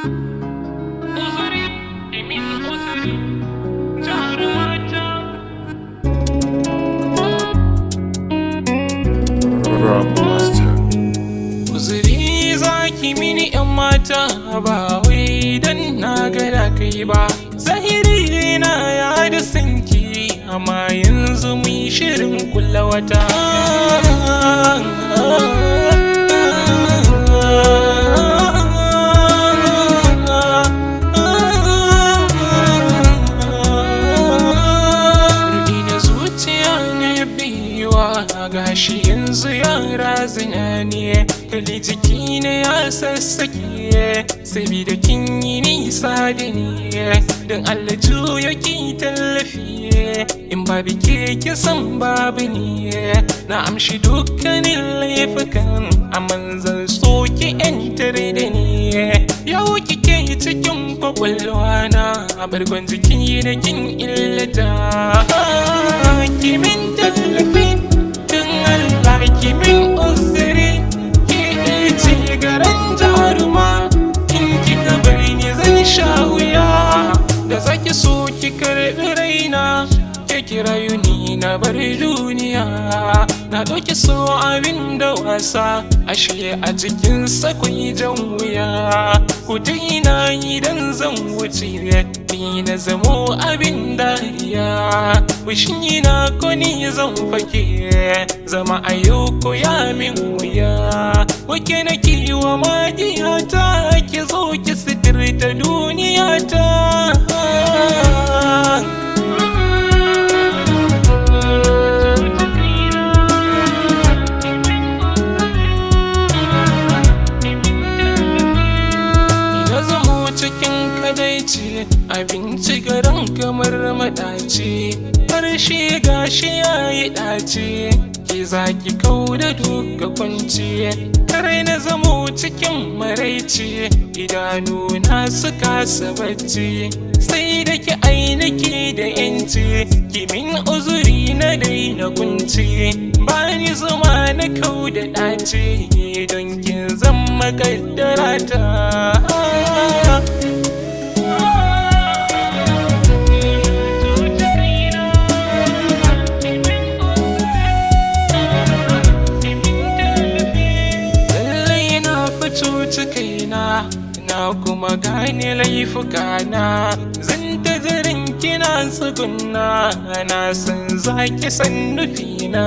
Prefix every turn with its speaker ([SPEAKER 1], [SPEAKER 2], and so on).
[SPEAKER 1] Uzuri, kimin uzuri, jarumata.
[SPEAKER 2] Rob Master.
[SPEAKER 1] Uzuri za ki mini ‘yan mata ba wai dan na gada kai ba. Zahiri na ya da sanki amma yanzu mun shirin kulla wata. Gashi yanzu yara zina ne, kali jiki na ya sassake, sabida kin yi nisa da ni, don Allah juya ki tallafi, in babu ke kin san babu ni, na amshi dukkanin laifukan, amma zan so ki yantar da ni, yau kike cikin kwakwalwa na, bargon jiki da kin illata, kimin tallafi. Kimin uzuri ki ce garan jaruma, in kika bari ni zan sha wuya, da zaki so ki karɓi raina, ke kirayu ni na bar duniya, na ɗauki so abin da wasa, ashe a cikin sakwai jan wuya, ku daina idan zan wuce ni na zamo abin dariya, wishin na ko ni zan fake, zama a yau ko ya min wuya, wake na kiwa magiyata, ki zo ki sitirta duniyata. Abinci garan kamar maɗaci, harshe gashi ya yi ɗaci, ki zaki kau da duka kwanci, kare na zamo cikin maraici, idanuna su kasa bacci, sai da ki ainiki da yanci, kimin uzuri na daina kunci, bani zuma na kau da ɗaci, don kin zama kaddarata. Kaina na kuma gane laifukana, zan ta jirin kina tsugunna, na san zaki san nufina.